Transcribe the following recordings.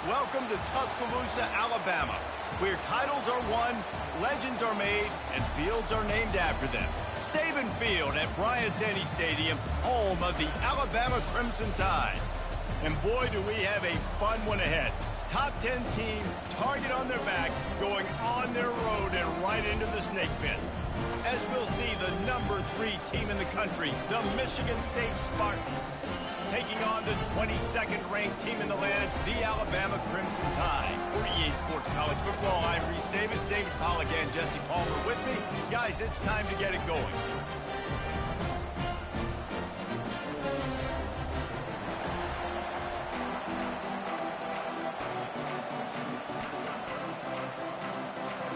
Welcome to Tuscaloosa, Alabama, where titles are won, legends are made, and fields are named after them. Saban Field at Bryant-Denny Stadium, home of the Alabama Crimson Tide. And boy, do we have a fun one ahead. Top 10 team, target on their back, going on their road and right into the snake pit. As we'll see the number 3 team in the country, the Michigan State Spartans, taking on the 22nd ranked team in the land, the Alabama Crimson Tide. For EA Sports College Football, I'm Reese Davis, David Pollack, and Jesse Palmer with me. Guys, it's time to get it going.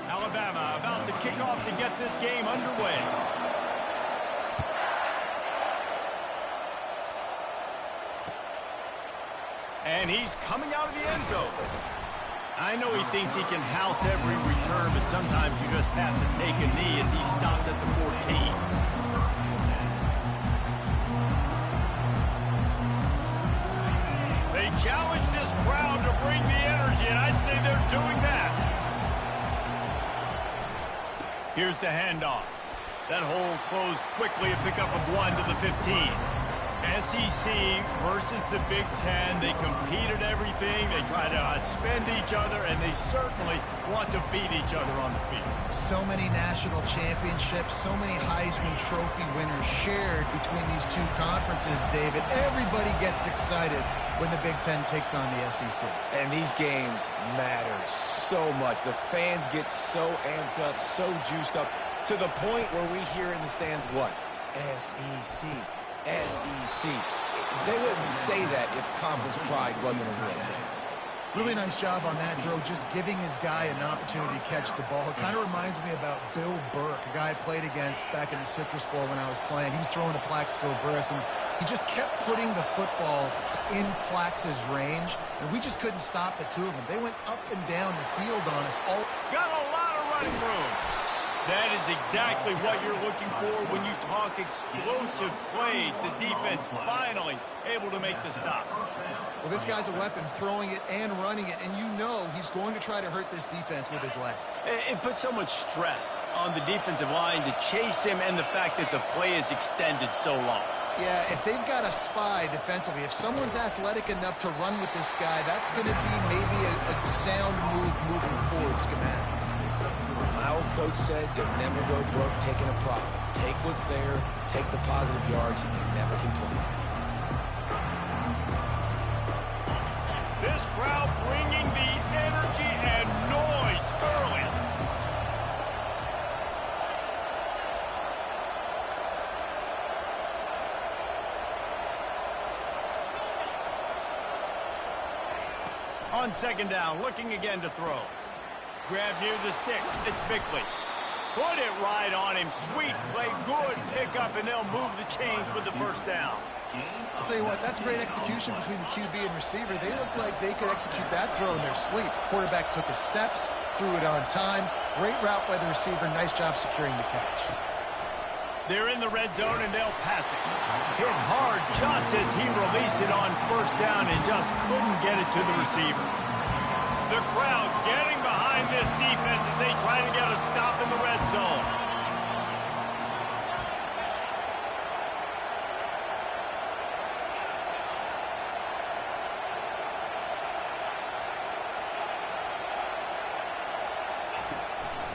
Alabama about to kick off to get this game underway. And he's coming out of the end zone. I know he thinks he can house every return, but sometimes you just have to take a knee as he stopped at the 14. They challenge this crowd to bring the energy, and I'd say they're doing that. Here's the handoff. That hole closed quickly, a pickup of 1 to the 15. SEC versus the Big Ten. They compete at everything. They try to outspend each other, and they certainly want to beat each other on the field. So many national championships, so many Heisman Trophy winners shared between these two conferences, David. Everybody gets excited when the Big Ten takes on the SEC. And these games matter so much. The fans get so amped up, so juiced up, to the point where we hear in the stands what? SEC. SEC. They wouldn't say that if conference pride wasn't a real thing. Really nice job on that throw, just giving his guy an opportunity to catch the ball. It kind of reminds me about Bill Burke, a guy I played against back in the Citrus Bowl when I was playing. He was throwing to Plaxico Burress, and he just kept putting the football in Plax's range, and we just couldn't stop the two of them. They went up and down the field on us all. Got a lot of running room. That is exactly what you're looking for when you talk explosive plays. The defense finally able to make the stop. Well, this guy's a weapon, throwing it and running it, and you know he's going to try to hurt this defense with his legs. It puts so much stress on the defensive line to chase him, and the fact that the play is extended so long. Yeah, if they've got a spy defensively, if someone's athletic enough to run with this guy, that's going to be maybe a sound move moving forward schematic. My old coach said you'll never go broke taking a profit. Take what's there, take the positive yards, and never complain. This crowd bringing the energy and noise early. On second down, looking again to throw. Grab near the sticks. It's Bickley. Put it right on him. Sweet play. Good pickup, and they'll move the chains with the first down. I'll tell you what, that's great execution between the QB and receiver. They look like they could execute that throw in their sleep. Quarterback took his steps, threw it on time. Great route by the receiver. Nice job securing the catch. They're in the red zone, and they'll pass it. Hit hard just as he released it on first down and just couldn't get it to the receiver. The crowd getting behind this defense as they try to get a stop in the red zone.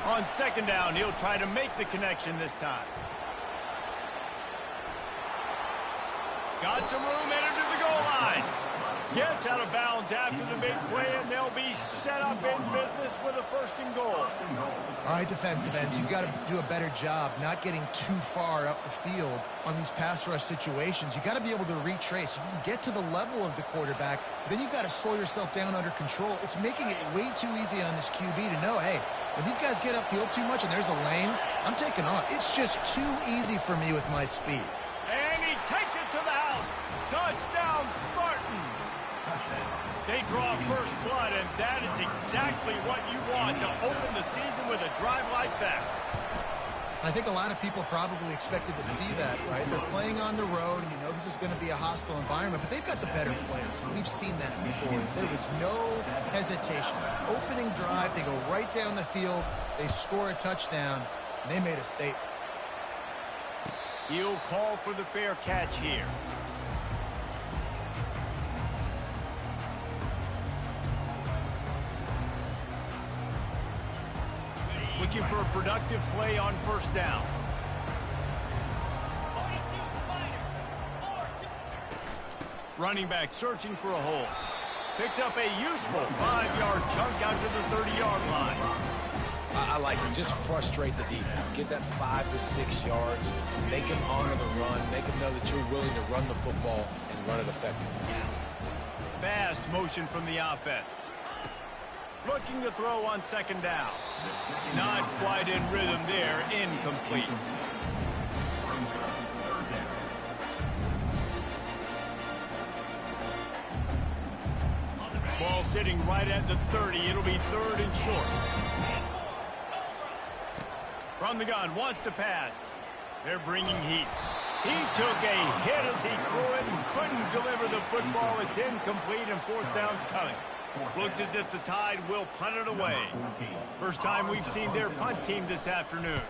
On second down, he'll try to make the connection this time. Got some room, entered to the goal line. Gets out of bounds after the big play, and they'll be set up in business with a 1st and goal. All right, defensive ends, you've got to do a better job not getting too far up the field on these pass rush situations. You've got to be able to retrace. You can get to the level of the quarterback, then you've got to slow yourself down under control. It's making it way too easy on this QB to know, hey, when these guys get upfield too much and there's a lane, I'm taking off. It's just too easy for me with my speed. And he takes it to the house. Touchdown, Spartans. They draw first blood, and that is exactly what you want to open the season with a drive like that. I think a lot of people probably expected to see that, right? They're playing on the road, and you know this is going to be a hostile environment, but they've got the better players. We've seen that before. There was no hesitation. Opening drive, they go right down the field, they score a touchdown, and they made a statement. He'll call for the fair catch here. Looking for a productive play on first down. Running back searching for a hole. Picks up a useful 5-yard chunk out to the 30-yard line. I like it. Just frustrate the defense. Get that 5 to 6 yards. Make them honor the run. Make them know that you're willing to run the football and run it effectively. Fast motion from the offense. Looking to throw on second down. Not quite in rhythm there. Incomplete. Ball sitting right at the 30. It'll be third and short. From the gun, wants to pass. They're bringing heat. He took a hit as he threw it and couldn't deliver the football. It's incomplete and fourth down's coming. Looks as if the Tide will punt it away. First time we've seen their punt team this afternoon.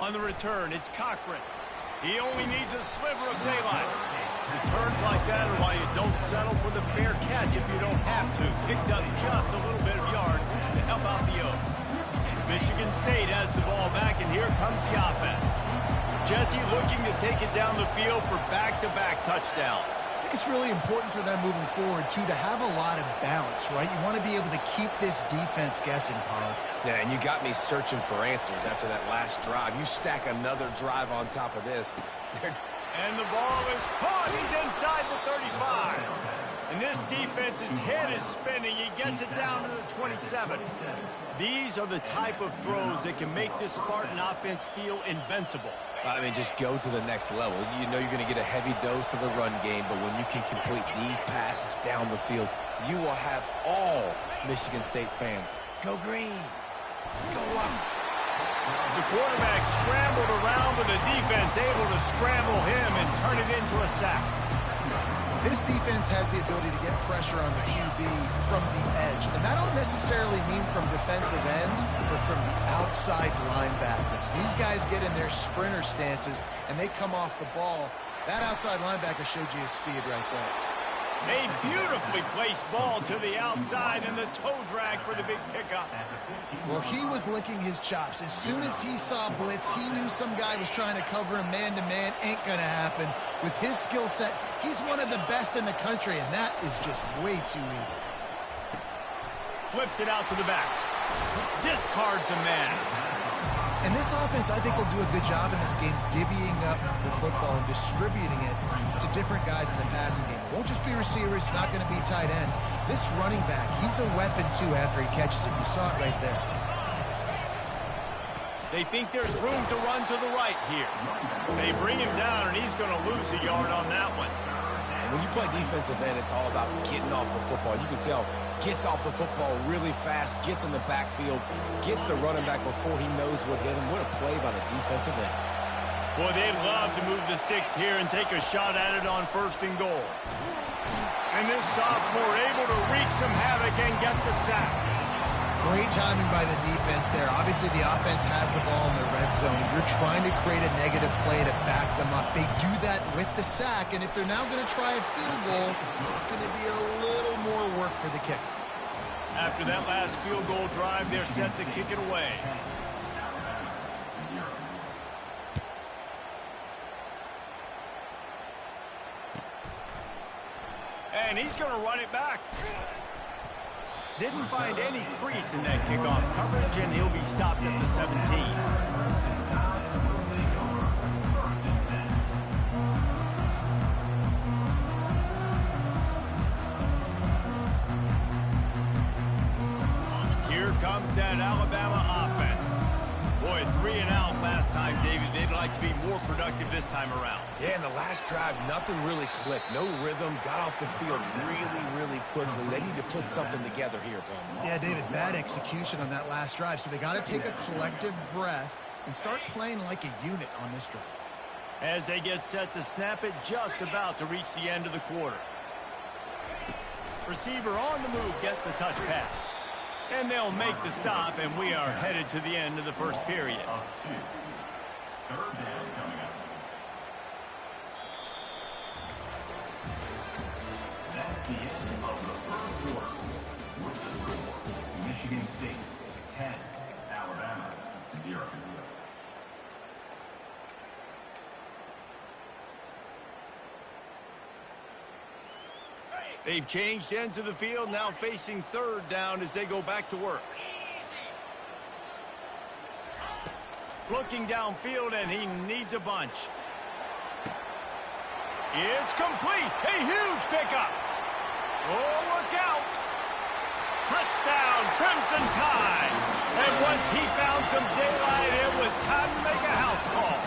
On the return, it's Cochran. He only needs a sliver of daylight. Returns like that are why you don't settle for the fair catch if you don't have to. Picks up just a little bit of yards to help out the Oaks. Michigan State has the ball back, and here comes the offense. Jesse looking to take it down the field for back-to-back touchdowns. I think it's really important for them moving forward, too, to have a lot of balance, right? You want to be able to keep this defense guessing, Paul. Yeah, and you got me searching for answers after that last drive. You stack another drive on top of this. And the ball is caught. He's inside the 35. And this defense's head is spinning. He gets it down to the 27. These are the type of throws that can make this Spartan offense feel invincible. I mean, just go to the next level. You know you're going to get a heavy dose of the run game, but when you can complete these passes down the field, you will have all Michigan State fans go green, go up. The quarterback scrambled around, but the defense able to scramble him and turn it into a sack. This defense has the ability to get pressure on the QB from the edge. And that don't necessarily mean from defensive ends, but from the outside linebackers. These guys get in their sprinter stances, and they come off the ball. That outside linebacker showed you his speed right there. A beautifully placed ball to the outside, and the toe drag for the big pickup. Well, he was licking his chops. As soon as he saw blitz, he knew some guy was trying to cover him man-to-man. Ain't gonna happen. With his skill set, he's one of the best in the country, and that is just way too easy. Flips it out to the back. Discards a man. And this offense, I think, will do a good job in this game divvying up the football and distributing it to different guys in the passing game. It won't just be receivers. It's not going to be tight ends. This running back, he's a weapon, too, after he catches it. You saw it right there. They think there's room to run to the right here. They bring him down, and he's going to lose a yard on that one. And when you play defensive end, it's all about getting off the football. You can tell, gets off the football really fast, gets in the backfield, gets the running back before he knows what hit him. What a play by the defensive end. Boy, they'd love to move the sticks here and take a shot at it on first and goal. And this sophomore able to wreak some havoc and get the sack. Great timing by the defense there. Obviously, the offense has the ball in the red zone. You're trying to create a negative play to back them up. They do that with the sack, and if they're now going to try a field goal, it's going to be a little more work for the kicker. After that last field goal drive, they're set to kick it away. And he's going to run it back. Didn't find any crease in that kickoff coverage, and he'll be stopped at the 17. Here comes that Alabama offense. Boy, 3 and out last time, David. They'd like to be more productive this time around. Yeah, in the last drive, nothing really clicked. No rhythm. Got off the field really, really quickly. They need to put something together here, Palmer. Yeah, David, bad execution on that last drive. So they got to take a collective breath and start playing like a unit on this drive. As they get set to snap it, just about to reach the end of the quarter. Receiver on the move gets the touch pass. And they'll make the stop, and we are headed to the end of the first period. Third down coming up. That's the end of the first quarter. With the score, Michigan State 10, Alabama 0. They've changed ends of the field, now facing third down as they go back to work. Looking downfield, and he needs a bunch. It's complete. A huge pickup. Oh, look out. Touchdown, Crimson Tide. And once he found some daylight, it was time to make a house call.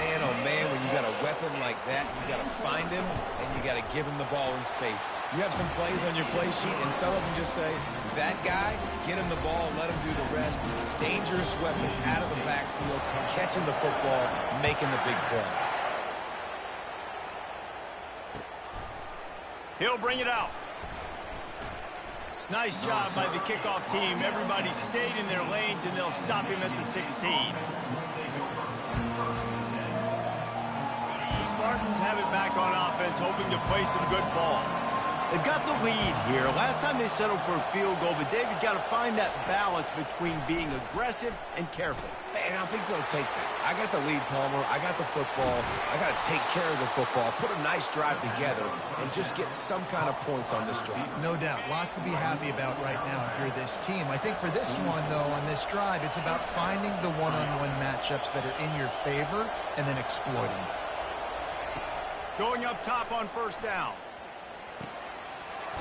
Man, oh man, when you got a weapon like that, you got to find him, and you got to give him the ball in space. You have some plays on your play sheet, and some of them just say, that guy, get him the ball, let him do the rest. Dangerous weapon out of the backfield, catching the football, making the big play. He'll bring it out. Nice job by the kickoff team. Everybody stayed in their lanes, and they'll stop him at the 16. The Spartans have it back on offense, hoping to play some good ball. They've got the lead here. Last time they settled for a field goal, but David got to find that balance between being aggressive and careful. And I think they'll take that. I got the lead, Palmer. I got the football. I got to take care of the football, put a nice drive together, and just get some kind of points on this drive. No doubt. Lots to be happy about right now if you're this team. I think for this one, though, on this drive, it's about finding the one-on-one matchups that are in your favor and then exploiting them. Going up top on first down.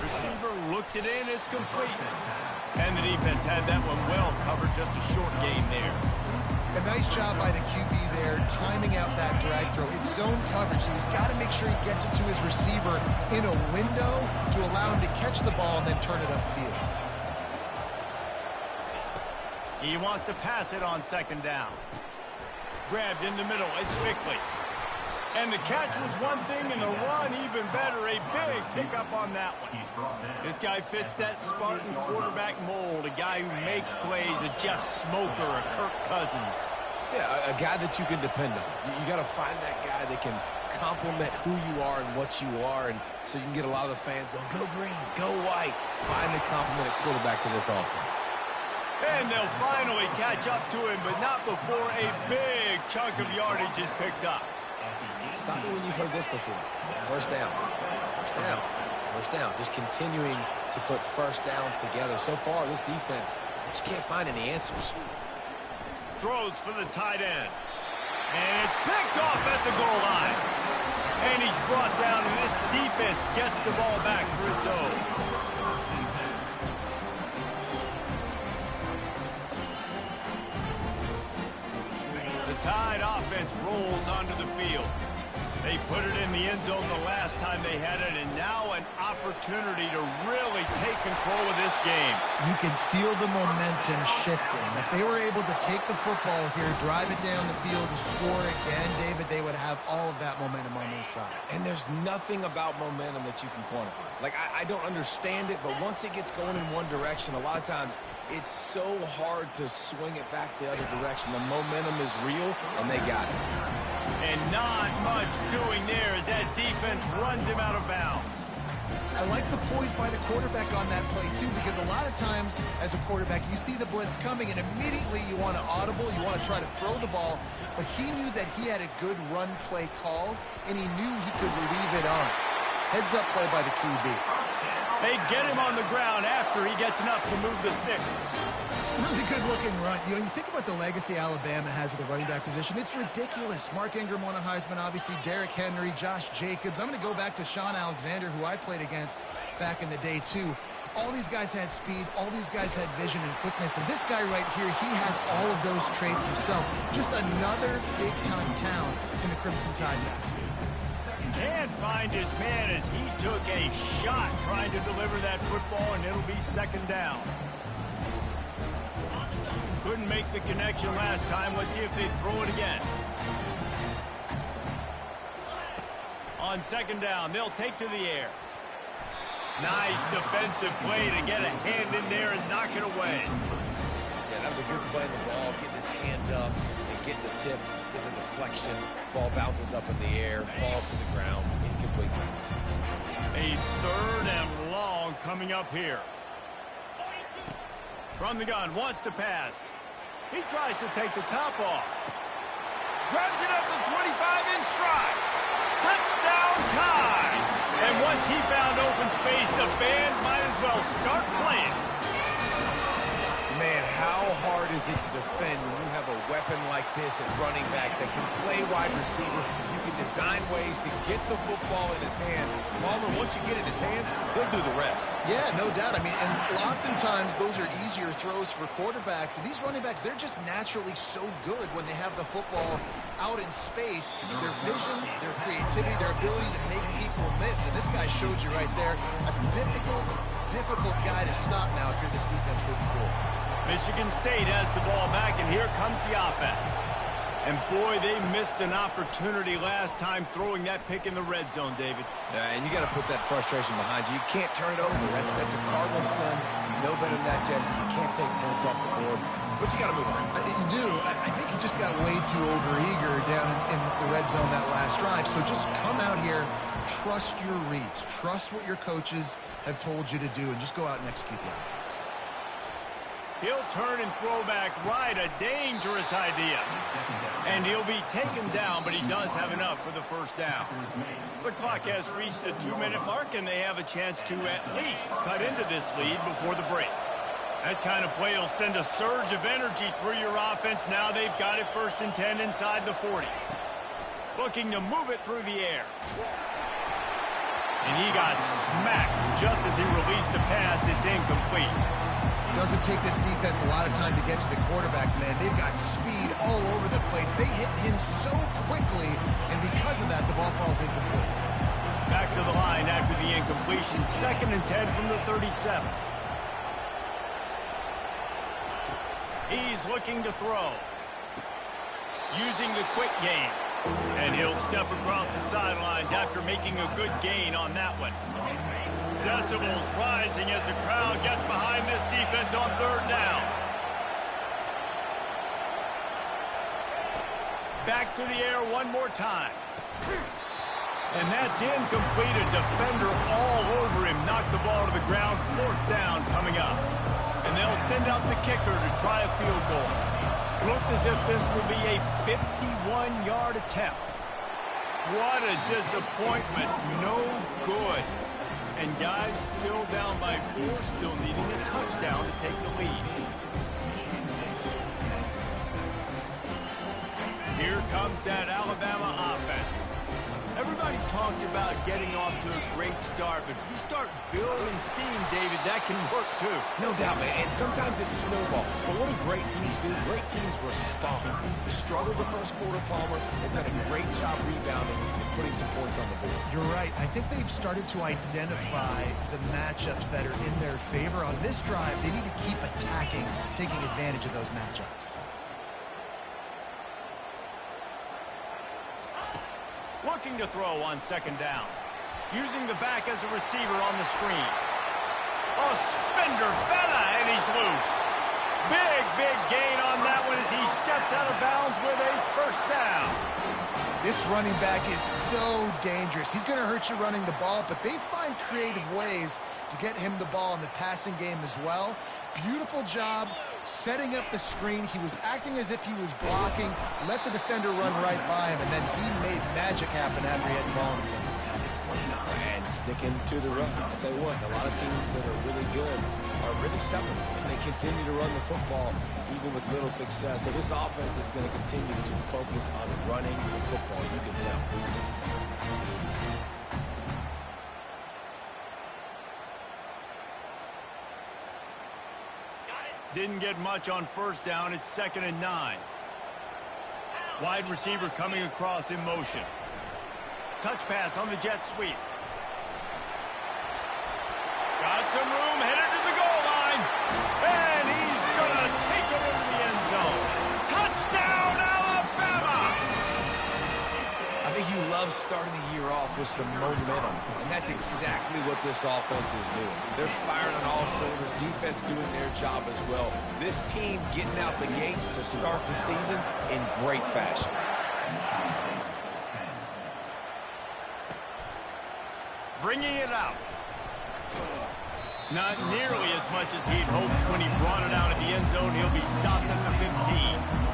Receiver looks it in, it's complete. And the defense had that one well covered, just a short gain there. A nice job by the QB there, timing out that drag throw. It's zone coverage, so he's got to make sure he gets it to his receiver in a window to allow him to catch the ball and then turn it upfield. He wants to pass it on second down. Grabbed in the middle, it's Bickley. And the catch was one thing, and the run even better. A big pickup on that one. This guy fits that Spartan quarterback mold. A guy who makes plays, a Jeff Smoker, a Kirk Cousins. Yeah, a guy that you can depend on. You got to find that guy that can complement who you are and what you are, and so you can get a lot of the fans going, go green, go white. Find the complement at quarterback to this offense. And they'll finally catch up to him, but not before a big chunk of yardage is picked up. Stop me when you've heard this before. First down. First down. First down. Just continuing to put first downs together. So far, this defense just can't find any answers. Throws for the tight end. And it's picked off at the goal line. And he's brought down, and this defense gets the ball back for its own. The Tide offense rolls onto the field. They put it in the end zone the last time they had it, and now an opportunity to really take control of this game. You can feel the momentum shifting. If they were able to take the football here, drive it down the field, and score again, David, they would have all of that momentum on their side. And there's nothing about momentum that you can quantify. Like, I don't understand it, but once it gets going in one direction, a lot of times it's so hard to swing it back the other direction. The momentum is real, and they got it. And not much doing there as that defense runs him out of bounds. I like the poise by the quarterback on that play, too, because a lot of times as a quarterback, you see the blitz coming, and immediately you want to audible, you want to try to throw the ball, but he knew that he had a good run play called, and he knew he could leave it on. Heads-up play by the QB. They get him on the ground after he gets enough to move the sticks. Really good-looking run. You know, you think about the legacy Alabama has at the running back position. It's ridiculous. Mark Ingram won a Heisman, obviously. Derrick Henry, Josh Jacobs. I'm going to go back to Sean Alexander, who I played against back in the day, too. All these guys had speed. All these guys had vision and quickness. And this guy right here, he has all of those traits himself. Just another big-time talent in the Crimson Tide backfield. Can't find his man as he took a shot trying to deliver that football, and it'll be second down. Couldn't make the connection last time. Let's see if they throw it again. On second down, they'll take to the air. Nice defensive play to get a hand in there and knock it away. Yeah, that was a good play on the ball, getting his hand up and getting the tip, getting the deflection. Ball bounces up in the air, falls to the ground, incomplete pass. A third and long coming up here. From the gun, wants to pass. He tries to take the top off. Grabs it up the 25 in stride. Touchdown Tide! And once he found open space, the band might as well start playing. Man, how hard is it to defend when you have a weapon like this at running back that can play wide receiver? You can design ways to get the football in his hand. Palmer, once you get it in his hands, he'll do the rest. Yeah, no doubt. I mean, and oftentimes those are easier throws for quarterbacks. And these running backs, they're just naturally so good when they have the football out in space. Their vision, their creativity, their ability to make people miss. And this guy showed you right there, a difficult guy to stop now if you're this defense moving forward. Michigan State has the ball back, and here comes the offense. And boy, they missed an opportunity last time throwing that pick in the red zone, David. And you got to put that frustration behind you. You can't turn it over. That's a Cardinal sin. You know better than that, Jesse. You can't take points off the board. But you got to move on. You do. I think he just got way too overeager down in the red zone that last drive. So just come out here, trust your reads, trust what your coaches have told you to do, and just go out and execute the offense. He'll turn and throw back right, a dangerous idea. And he'll be taken down, but he does have enough for the first down. The clock has reached the 2-minute mark, and they have a chance to at least cut into this lead before the break. That kind of play will send a surge of energy through your offense. Now they've got it 1st and 10 inside the 40. Looking to move it through the air. And he got smacked just as he released the pass. It's incomplete. Doesn't take this defense a lot of time to get to the quarterback, man. They've got speed all over the place. They hit him so quickly, and because of that, the ball falls incomplete. Back to the line after the incompletion. 2nd and 10 from the 37. He's looking to throw. Using the quick game. And he'll step across the sidelines after making a good gain on that one. Decibels rising as the crowd gets behind this defense on 3rd down. Back to the air one more time. And that's incomplete. A defender all over him. Knocked the ball to the ground. 4th down coming up. And they'll send out the kicker to try a field goal. Looks as if this will be a 51-yard attempt. What a disappointment. No good. And guys still down by 4, still needing a touchdown to take the lead. Here comes that Alabama offense. Everybody talks about getting off to a great start, but if you start building steam, David, that can work too. No doubt, man. And sometimes it's snowballs. But what do great teams do? Great teams respond. You struggled the first quarter, Palmer. They've done a great job rebounding and putting some points on the board. You're right. I think they've started to identify the matchups that are in their favor. On this drive, they need to keep attacking, taking advantage of those matchups. Looking to throw on 2nd down. Using the back as a receiver on the screen. Oh, spender fella, and he's loose. Big gain on that one as he steps out of bounds with a 1st down. This running back is so dangerous. He's going to hurt you running the ball, but they find creative ways to get him the ball in the passing game as well. Beautiful job setting up the screen. He was acting as if he was blocking, let the defender run right by him, and then he made magic happen after he had the ball in his hands. And sticking to the run. I'll tell you what, a lot of teams that are really good are really stubborn, and they continue to run the football even with little success. So this offense is going to continue to focus on running the football. You can tell. Didn't get much on first down. It's 2nd and 9. Wide receiver coming across in motion. Touch pass on the jet sweep. Got some room, headed to the goal line. And he's going to take it into the end zone. Touchdown, Alabama! I think you love starting the year off with some momentum, and that's exactly what this offense is doing. They're firing on all cylinders, defense doing their job as well. This team getting out the gates to start the season in great fashion. Bringing it out. Not nearly as much as he'd hoped when he brought it out of the end zone. He'll be stopped at the 15.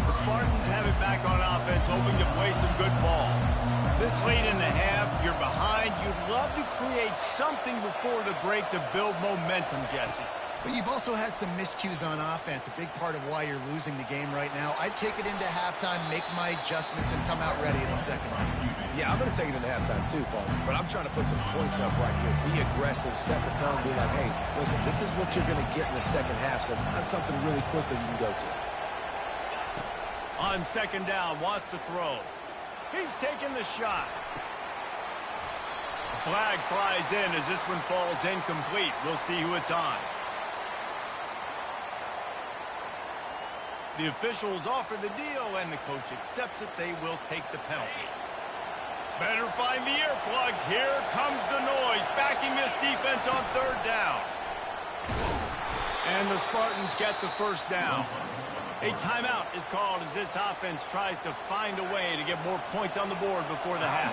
The Spartans have it back on offense, hoping to play some good ball. This late in the half, you're behind. You'd love to create something before the break to build momentum, Jesse. But you've also had some miscues on offense, a big part of why you're losing the game right now. I'd take it into halftime, make my adjustments, and come out ready in the second half. Yeah, I'm going to take it into halftime too, Paul. But I'm trying to put some points up right here. Be aggressive, set the tone, be like, hey, listen, this is what you're going to get in the second half, so find something really quickly you can go to. On 2nd down, wants to throw. He's taking the shot. A flag flies in as this one falls incomplete. We'll see who it's on. The officials offer the deal, and the coach accepts it. They will take the penalty. Better find the earplugs. Here comes the noise, backing this defense on 3rd down. And the Spartans get the first down. A timeout is called as this offense tries to find a way to get more points on the board before the half.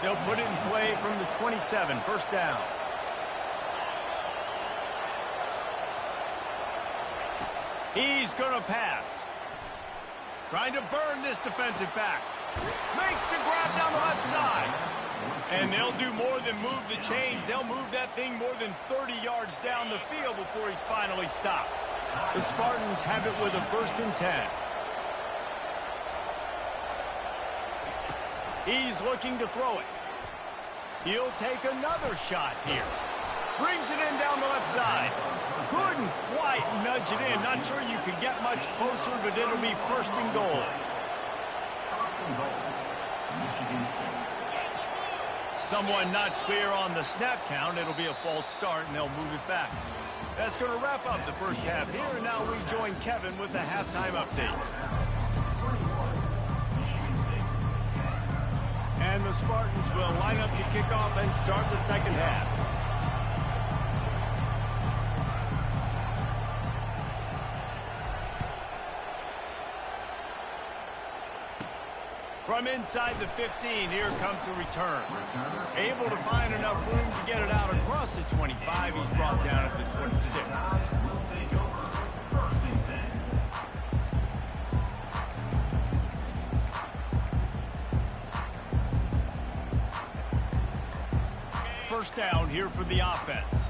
They'll put it in play from the 27, 1st down. He's going to pass. Trying to burn this defensive back. Makes the grab down the left side. And they'll do more than move the chains. They'll move that thing more than 30 yards down the field before he's finally stopped. The Spartans have it with a 1st and 10. He's looking to throw it. He'll take another shot here. Brings it in down the left side. Couldn't quite nudge it in. Not sure you could get much closer, but it'll be 1st and goal. Someone not clear on the snap count. It'll be a false start, and they'll move it back. That's going to wrap up the first half here, and now we join Kevin with the halftime update. And the Spartans will line up to kick off and start the second half. From inside the 15, here comes the return. Able to find enough room to get it out across the 25. He's brought down at the 26. First down here for the offense.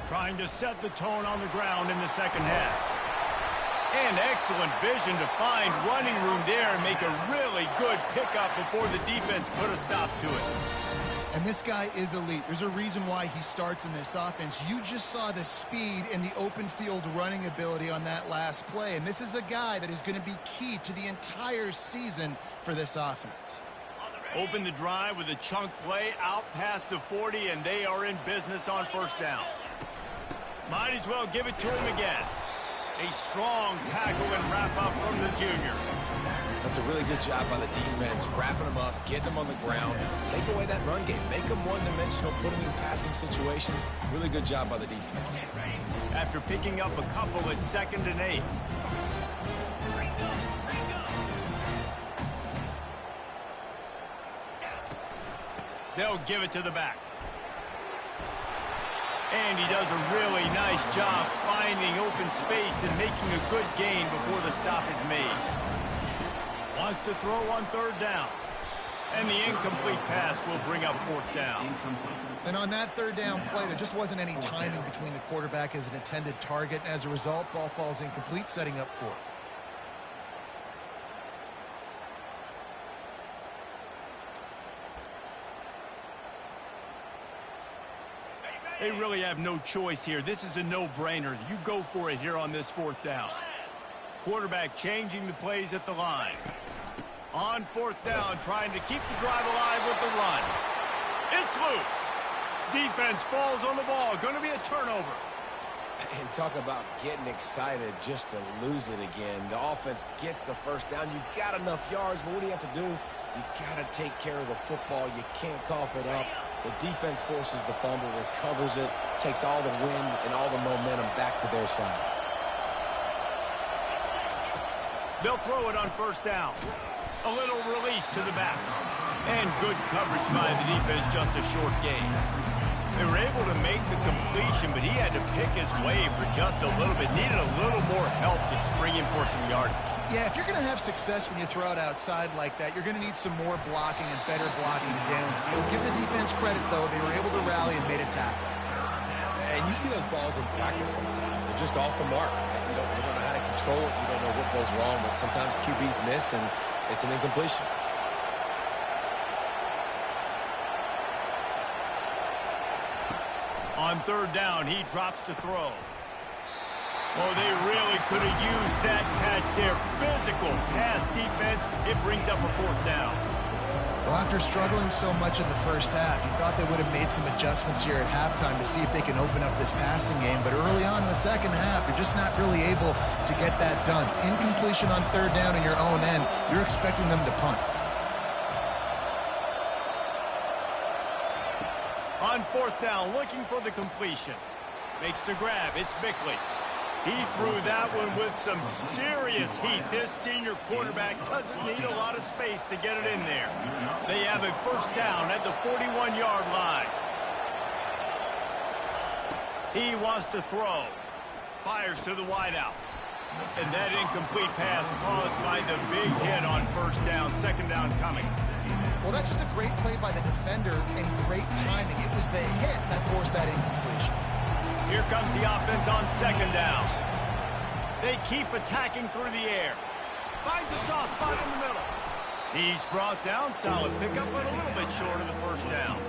Trying to set the tone on the ground in the second half. And excellent vision to find running room there and make a really good pickup before the defense put a stop to it. And this guy is elite. There's a reason why he starts in this offense. You just saw the speed and the open field running ability on that last play. And this is a guy that is going to be key to the entire season for this offense. Open the drive with a chunk play out past the 40, and they are in business on 1st down. Might as well give it to him again. A strong tackle and wrap-up from the junior. That's a really good job by the defense, wrapping them up, getting them on the ground, take away that run game, make them one-dimensional, put them in passing situations. Really good job by the defense. After picking up a couple at 2nd and 8. They'll give it to the back. And he does a really nice job finding open space and making a good gain before the stop is made. Wants to throw on 3rd down. And the incomplete pass will bring up 4th down. And on that 3rd down play, there just wasn't any timing between the quarterback as an intended target. As a result, ball falls incomplete, setting up 4th. They really have no choice here. This is a no-brainer. You go for it here on this fourth down. Quarterback changing the plays at the line. On fourth down, trying to keep the drive alive with the run. It's loose. Defense falls on the ball. Going to be a turnover. And talk about getting excited just to lose it again. The offense gets the first down. You got enough yards, but what do you have to do? You got to take care of the football. You can't cough it up. The defense forces the fumble, recovers it, takes all the wind and all the momentum back to their side. They'll throw it on first down. A little release to the back. And good coverage by the defense, just a short gain. They were able to make the completion, but he had to pick his way for just a little bit. Needed a little more help to spring in for some yardage. Yeah, if you're going to have success when you throw it outside like that, you're going to need some more blocking and better blocking downfield. Give the defense credit, though. They were able to rally and made a tackle. And you see those balls in practice sometimes. They're just off the mark. You don't know how to control it. You don't know what goes wrong, but sometimes QBs miss, and it's an incompletion. On third down, he drops to throw. Oh, they really could have used that catch there. Physical pass defense. It brings up a fourth down. Well, after struggling so much in the first half, you thought they would have made some adjustments here at halftime to see if they can open up this passing game. But early on in the second half, you're just not really able to get that done. Incompletion on third down in your own end, you're expecting them to punt. On fourth down, looking for the completion. Makes the grab. It's Bickley. He threw that one with some serious heat. This senior quarterback doesn't need a lot of space to get it in there. They have a first down at the 41-yard line. He wants to throw. Fires to the wideout. And that incomplete pass caused by the big hit on first down. Second down coming. Well, that's just a great play by the defender and great timing. It was the hit that forced that incompletion. Here comes the offense on second down. They keep attacking through the air. Finds a soft spot in the middle. He's brought down. Solid pickup, but a little bit short of the first down.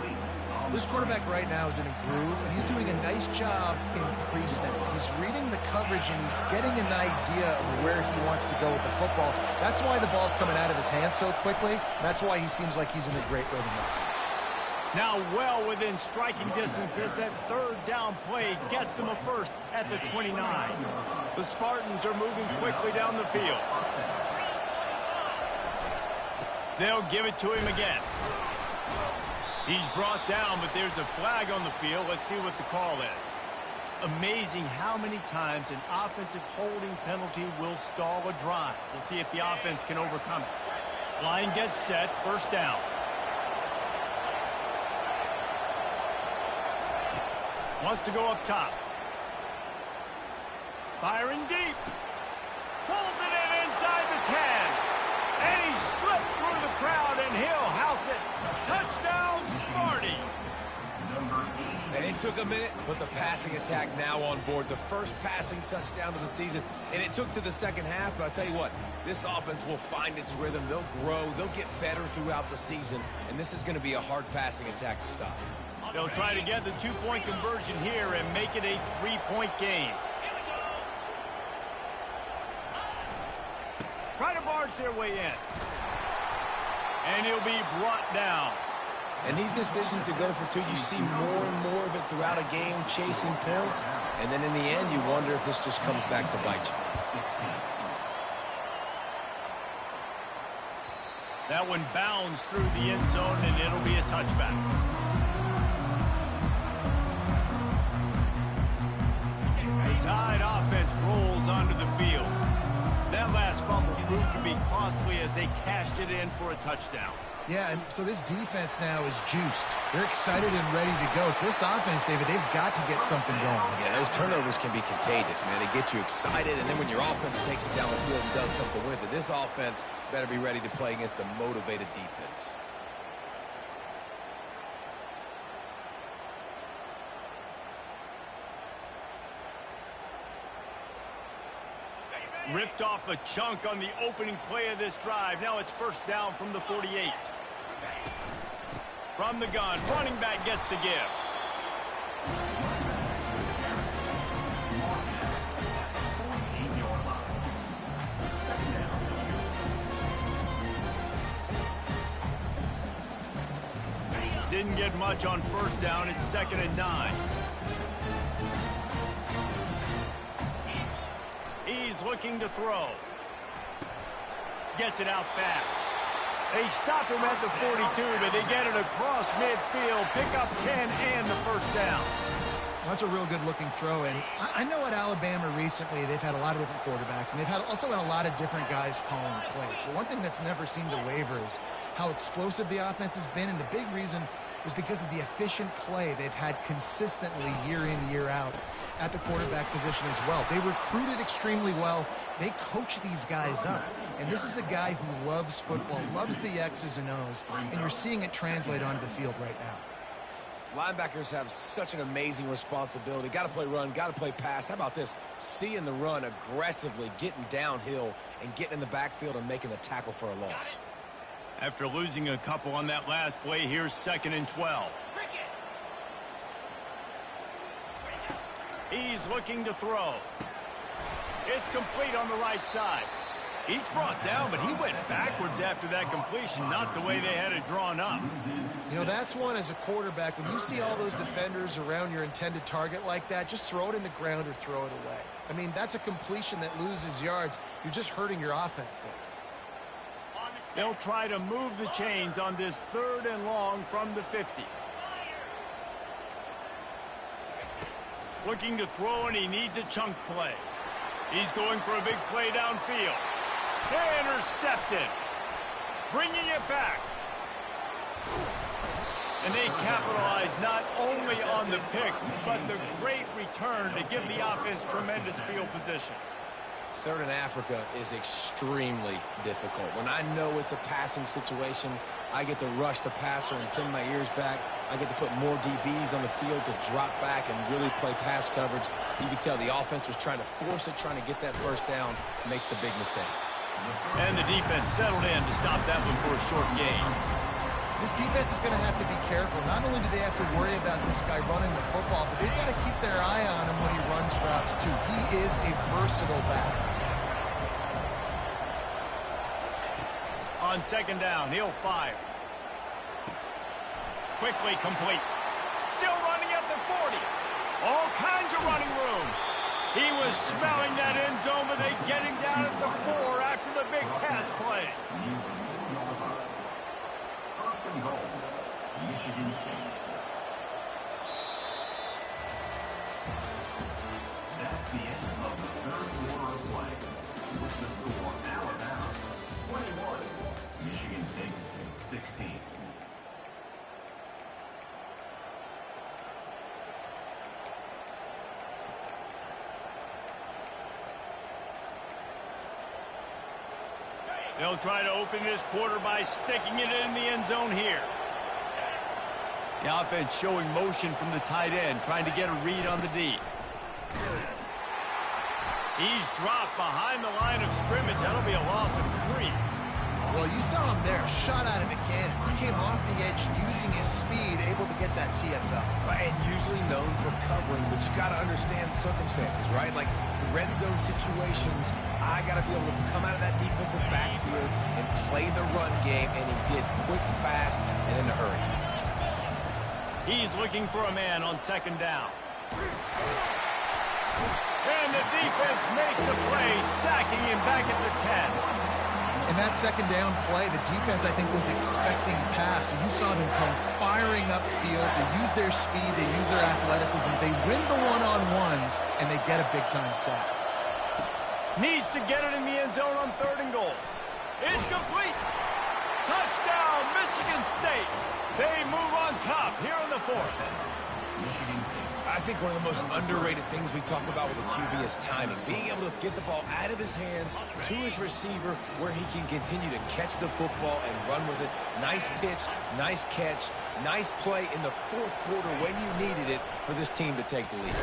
This quarterback right now is in a groove, and he's doing a nice job in pre-snap. He's reading the coverage, and he's getting an idea of where he wants to go with the football. That's why the ball's coming out of his hands so quickly. That's why he seems like he's in a great rhythm now. Now well within striking distance as that third down play gets them a first at the 29. The Spartans are moving quickly down the field. They'll give it to him again. He's brought down, but there's a flag on the field. Let's see what the call is. Amazing how many times an offensive holding penalty will stall a drive. We'll see if the offense can overcome it. Line gets set, first down. Wants to go up top. Firing deep. Pulls it in inside the 10. And he slipped through the crowd, and he'll house it. Touchdown, Sparty. And it took a minute, but the passing attack now on board. The first passing touchdown of the season, and it took to the second half. But I'll tell you what, this offense will find its rhythm. They'll grow. They'll get better throughout the season, and this is going to be a hard passing attack to stop. They'll try to get the two-point conversion here and make it a three-point game. Try to barge their way in. And he'll be brought down. And these decisions to go for two, you see more and more of it throughout a game, chasing points. And then in the end, you wonder if this just comes back to bite you. That one bounds through the end zone, and it'll be a touchback. The Tide offense rolls onto the field. That last fumble proved to be costly as they cashed it in for a touchdown. Yeah, and so this defense now is juiced. They're excited and ready to go. So this offense, David, they've got to get something going. Yeah, those turnovers can be contagious, man. They get you excited, and then when your offense takes it down the field and does something with it, this offense better be ready to play against a motivated defense. Ripped off a chunk on the opening play of this drive. Now it's first down from the 48. From the gun, running back gets to give. Didn't get much on first down. It's 2nd and 9. He's looking to throw. Gets it out fast. They stop him at the 42, but they get it across midfield. Pick up 10 and the first down. Well, that's a real good-looking throw, and I know at Alabama recently they've had a lot of different quarterbacks, and they've also had a lot of different guys calling plays. But one thing that's never seemed to waver is how explosive the offense has been, and the big reason is because of the efficient play they've had consistently year in, year out at the quarterback position as well. They recruited extremely well. They coach these guys up. And this is a guy who loves football, loves the X's and O's, and you're seeing it translate onto the field right now. Linebackers have such an amazing responsibility. Got to play run, got to play pass. How about this? Seeing the run aggressively, getting downhill, and getting in the backfield and making the tackle for a loss. After losing a couple on that last play, here's 2nd and 12. He's looking to throw. It's complete on the right side. He's brought down, but he went backwards after that completion, not the way they had it drawn up. You know, that's one as a quarterback. When you see all those defenders around your intended target like that, just throw it in the ground or throw it away. I mean, that's a completion that loses yards. You're just hurting your offense there. They'll try to move the chains on this 3rd and long from the 50. Looking to throw, and he needs a chunk play. He's going for a big play downfield. Intercepted. Bringing it back. And they capitalize not only on the pick, but the great return to give the offense tremendous field position. 3rd and Africa is extremely difficult. When I know it's a passing situation, I get to rush the passer and pin my ears back. I get to put more DBs on the field to drop back and really play pass coverage. You can tell the offense was trying to force it, trying to get that first down, makes the big mistake. And the defense settled in to stop that one for a short gain. This defense is going to have to be careful. Not only do they have to worry about this guy running the football, but they've got to keep their eye on him when he runs routes, too. He is a versatile back. On 2nd down, he'll fire. Quickly complete. Still running at the 40. All kinds of running room. He was smelling that end zone, but they get him down at the 4 after the big pass play. First and goal, Michigan State. That's the end of the 3rd quarter of play. With the score, Alabama 21, Michigan State 16. They'll try to open this quarter by sticking it in the end zone here. The offense showing motion from the tight end, trying to get a read on the D. He's dropped behind the line of scrimmage. That'll be a loss of 3. Well, you saw him there, shot out of a cannon. He came off the edge using his speed, able to get that TFL. And usually known for covering, but you got to understand the circumstances, right? Like the red zone situations, I got to be able to come out of that defensive backfield and play the run game, and he did quick, fast, and in a hurry. He's looking for a man on 2nd down. And the defense makes a play, sacking him back at the 10. In that 2nd down play, the defense, I think, was expecting pass. You saw them come firing upfield. They use their speed. They use their athleticism. They win the one-on-ones, and they get a big-time sack. Needs to get it in the end zone on 3rd and goal. It's complete. Touchdown, Michigan State. They move on top here in the 4th. Michigan State. I think one of the most underrated things we talk about with a QB is timing. Being able to get the ball out of his hands to his receiver where he can continue to catch the football and run with it. Nice pitch, nice catch, nice play in the 4th quarter when you needed it for this team to take the lead.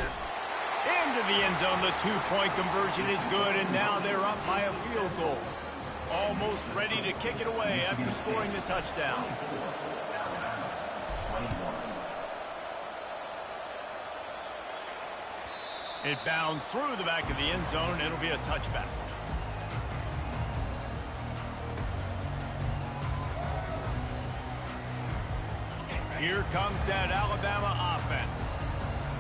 Into the end zone, the 2-point conversion is good, and now they're up by a field goal. Almost ready to kick it away after scoring the touchdown. Alabama 21. It bounds through the back of the end zone, and it'll be a touchback. Here comes that Alabama offense.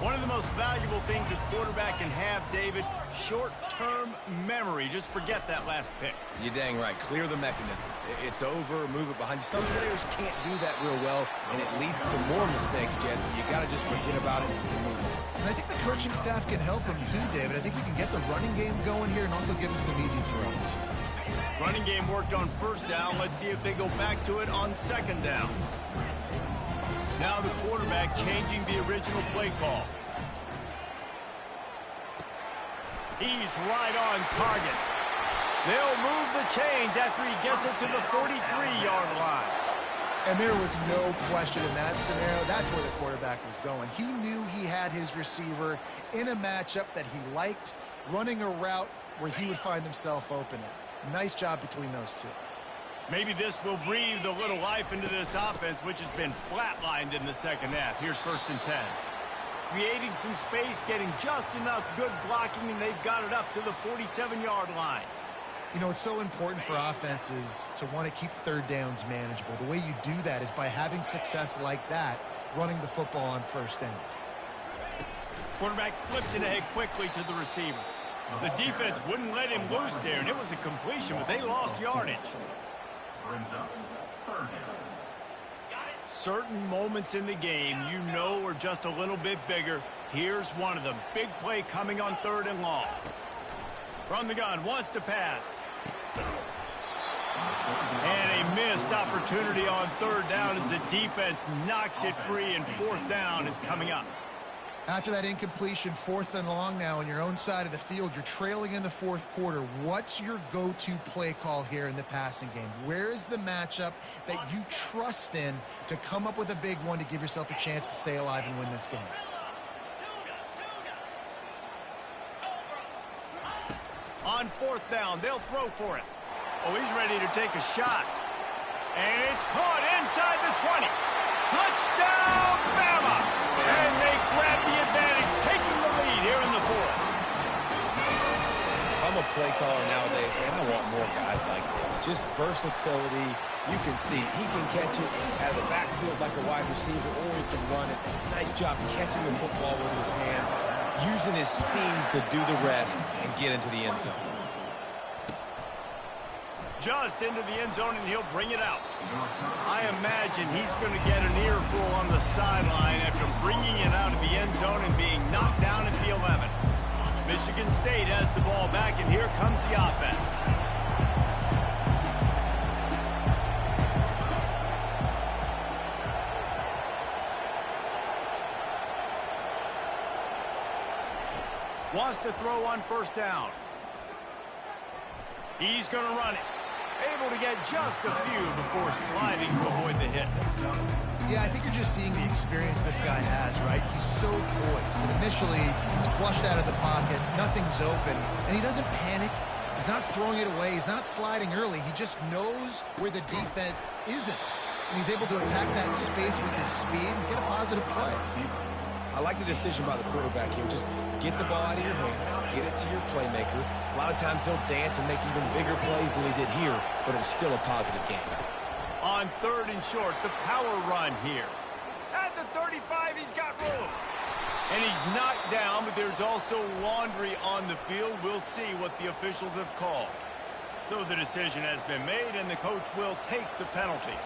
One of the most valuable things a quarterback can have, David, short-term memory. Just forget that last pick. You're dang right. Clear the mechanism. It's over, move it behind you. Some players can't do that real well, and it leads to more mistakes, Jesse. You got to just forget about it and move on. And I think the coaching staff can help him too, David. I think you can get the running game going here and also give him some easy throws. Running game worked on first down. Let's see if they go back to it on second down. Now the quarterback changing the original play call. He's right on target. They'll move the chains after he gets it to the 43-yard line. And there was no question in that scenario. That's where the quarterback was going. He knew he had his receiver in a matchup that he liked, running a route where he would find himself open. Nice job between those two. Maybe this will breathe a little life into this offense, which has been flatlined in the second half. Here's 1st and 10. Creating some space, getting just enough good blocking, and they've got it up to the 47-yard line. You know, it's so important for offenses to want to keep third downs manageable. The way you do that is by having success like that, running the football on first down. Quarterback flips it ahead quickly to the receiver. The defense wouldn't let him loose there, and it was a completion, but they lost yardage. Brings up 3rd down. Certain moments in the game you know are just a little bit bigger. Here's one of them. Big play coming on 3rd and long. From the gun, wants to pass. And a missed opportunity on 3rd down as the defense knocks it free, and 4th down is coming up. After that incompletion, 4th and long now on your own side of the field, you're trailing in the 4th quarter. What's your go-to play call here in the passing game? Where is the matchup that you trust in to come up with a big one to give yourself a chance to stay alive and win this game? On 4th down, they'll throw for it. Oh, he's ready to take a shot. And it's caught inside the 20. Touchdown, Bama! And they grab the advantage, taking the lead here in the 4th. If I'm a play caller nowadays, man, I want more guys like this. Just versatility. You can see he can catch it out of the backfield like a wide receiver, or he can run it. Nice job catching the football with his hands, using his speed to do the rest and get into the end zone. Just into the end zone, and he'll bring it out. I imagine he's going to get an earful on the sideline after bringing it out of the end zone and being knocked down at the 11. Michigan State has the ball back, and here comes the offense. Wants to throw on 1st down. He's going to run it. Able to get just a few before sliding to avoid the hit. Yeah, I think you're just seeing the experience this guy has, right? He's so poised. And initially, he's flushed out of the pocket. Nothing's open. And he doesn't panic. He's not throwing it away. He's not sliding early. He just knows where the defense isn't. And he's able to attack that space with his speed and get a positive play. I like the decision by the quarterback here. Just get the ball out of your hands, get it to your playmaker. A lot of times he'll dance and make even bigger plays than he did here, but it was still a positive game. On 3rd and short, the power run here. At the 35, he's got room. And he's knocked down, but there's also laundry on the field. We'll see what the officials have called. So the decision has been made, and the coach will take the penalty.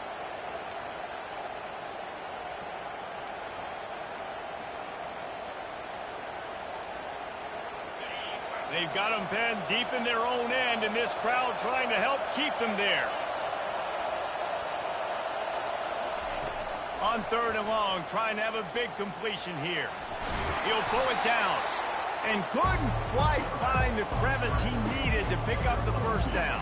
They've got them pinned deep in their own end, and this crowd trying to help keep them there. On 3rd and long, trying to have a big completion here. He'll pull it down and couldn't quite find the crevice he needed to pick up the 1st down.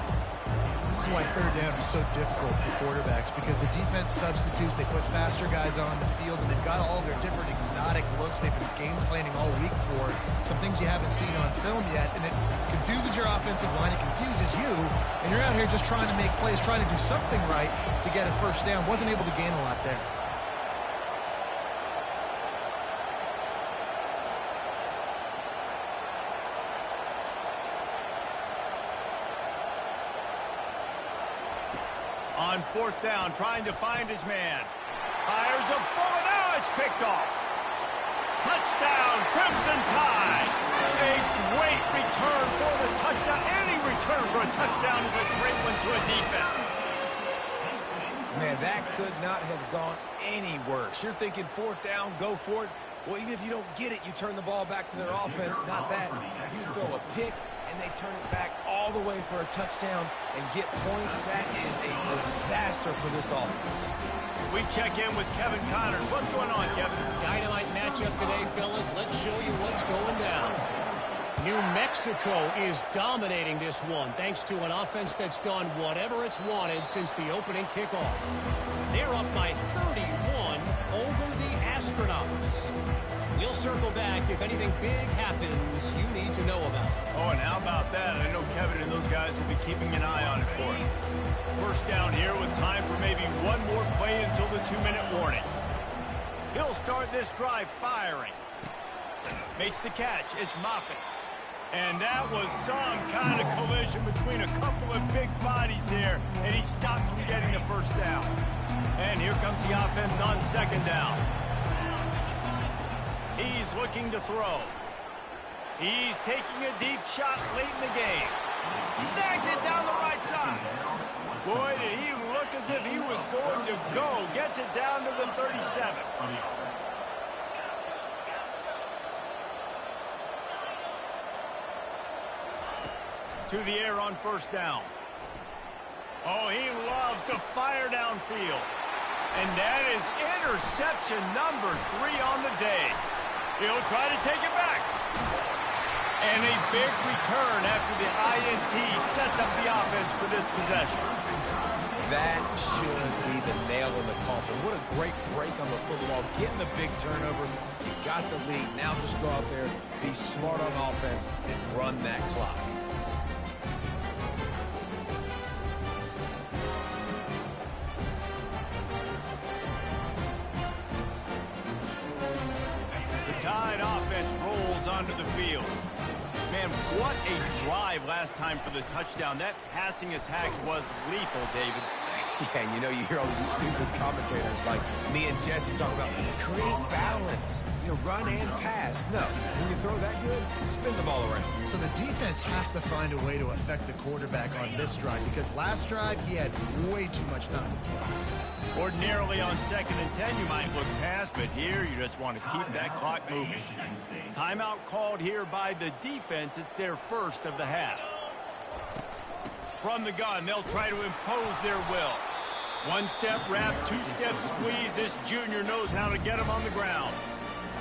This is why 3rd down is so difficult for quarterbacks, because the defense substitutes, they put faster guys on the field, and they've got all their different exotic looks they've been game planning all week for, some things you haven't seen on film yet, and it confuses your offensive line, it confuses you, and you're out here just trying to make plays, trying to do something right to get a 1st down. Wasn't able to gain a lot there. On fourth down, trying to find his man. Fires a bullet. Now it's picked off. Touchdown, Crimson Tide. A great return for the touchdown. Any return for a touchdown is a great one to a defense. Man, that could not have gone any worse. You're thinking fourth down, go for it. Well, even if you don't get it, you turn the ball back to their offense. Not that. You just throw a pick, and they turn it back all the way for a touchdown and get points. That is a disaster for this offense. We check in with Kevin Connors. What's going on, Kevin? Dynamite matchup today, fellas. Let's show you what's going down. New Mexico is dominating this one thanks to an offense that's done whatever it's wanted since the opening kickoff. They're up by 31 over the Astronauts. We'll circle back if anything big happens you need to know about. Oh, and how about that? I know Kevin and those guys will be keeping an eye on it for us. First down here with time for maybe one more play until the 2-minute warning. He'll start this drive firing. Makes the catch. It's Moffitt. And that was some kind of collision between a couple of big bodies there, and he stopped from getting the first down. And here comes the offense on second down. He's looking to throw. He's taking a deep shot late in the game. Snags it down the right side. Boy, did he look as if he was going to go. Gets it down to the 37. To the air on first down. Oh, he loves to fire downfield. And that is interception number 3 on the day. He'll try to take it back. And a big return after the INT sets up the offense for this possession. That should be the nail in the coffin. What a great break on the football. Getting the big turnover. You got the lead. Now just go out there, be smart on offense, and run that clock. Tide offense rolls onto the field. Man, what a drive last time for the touchdown. That passing attack was lethal, David. Yeah, and you know, you hear all these stupid commentators like me and Jesse talk about create balance, run and pass. No, when you throw that good, spin the ball around. So the defense has to find a way to affect the quarterback on this drive because last drive he had way too much time to throw. Ordinarily on 2nd and 10, you might look past, but here you just want to keep that clock moving. Timeout called here by the defense. It's their first of the half. From the gun, they'll try to impose their will. One-step wrap, two-step squeeze. This junior knows how to get him on the ground.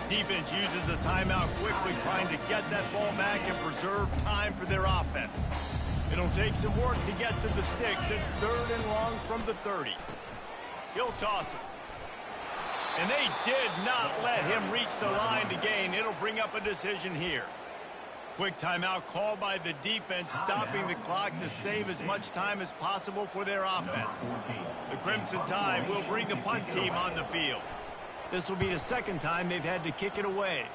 Defense uses a timeout quickly, trying to get that ball back and preserve time for their offense. It'll take some work to get to the sticks. It's 3rd and long from the 30. He'll toss it. And they did not let him reach the line to gain. It'll bring up a decision here. Quick timeout called by the defense, stopping the clock to save as much time as possible for their offense. The Crimson Tide will bring the punt team on the field. This will be the second time they've had to kick it away.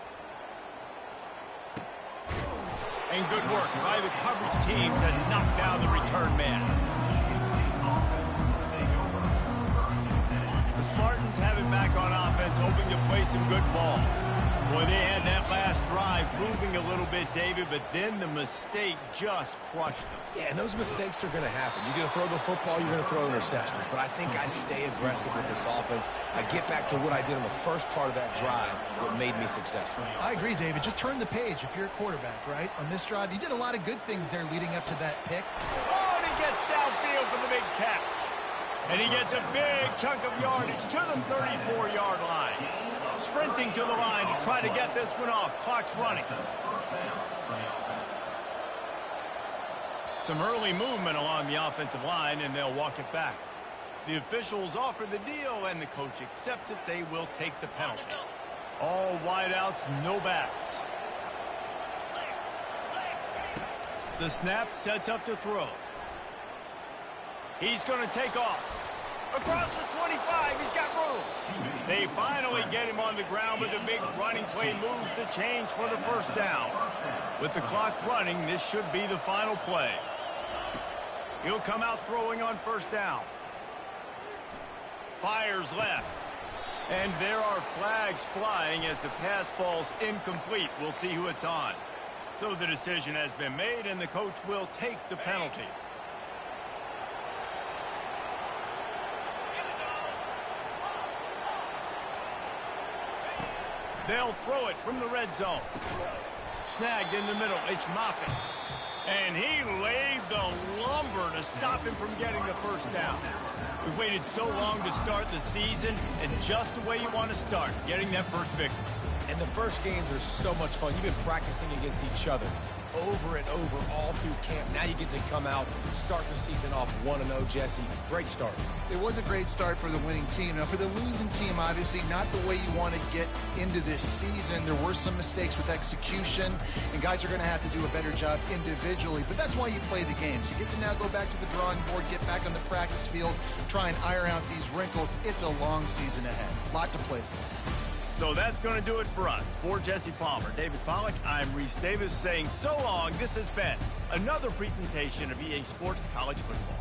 And good work by the coverage team to knock down the return man. The Spartans have it back on offense, hoping to play some good ball. Boy, they had that last drive moving a little bit, David, but then the mistake just crushed them. Yeah, and those mistakes are going to happen. You're going to throw the football, you're going to throw interceptions. But I think I stay aggressive with this offense. I get back to what I did on the first part of that drive that made me successful. I agree, David. Just turn the page if you're a quarterback, right? On this drive, you did a lot of good things there leading up to that pick. Oh, and he gets downfield for the big catch. And he gets a big chunk of yardage to the 34-yard line. Sprinting to the line to try to get this one off. Clock's running. Some early movement along the offensive line, and they'll walk it back. The officials offer the deal, and the coach accepts it. They will take the penalty. All wideouts, no backs. The snap sets up to throw. He's going to take off. Across the 25, he's got room. They finally get him on the ground with a big running play, moves the change for the first down. With the clock running, this should be the final play. He'll come out throwing on first down. Fires left. And there are flags flying as the pass falls incomplete. We'll see who it's on. So the decision has been made, and the coach will take the penalty. They'll throw it from the red zone. Snagged in the middle, it's Moffitt. And he laid the lumber to stop him from getting the first down. We waited so long to start the season, and just the way you want to start, getting that first victory. And the first games are so much fun. You've been practicing against each other over and over all through camp. Now you get to come out and start the season off 1-0, Jesse. Great start. It was a great start for the winning team. Now, for the losing team, obviously not the way you want to get into this season. There were some mistakes with execution, and guys are going to have to do a better job individually. But that's why you play the games. You get to now go back to the drawing board, get back on the practice field, try and iron out these wrinkles. It's a long season ahead. A lot to play for. So that's going to do it for us. For Jesse Palmer, David Pollack, I'm Reese Davis saying so long. This has been another presentation of EA Sports College Football.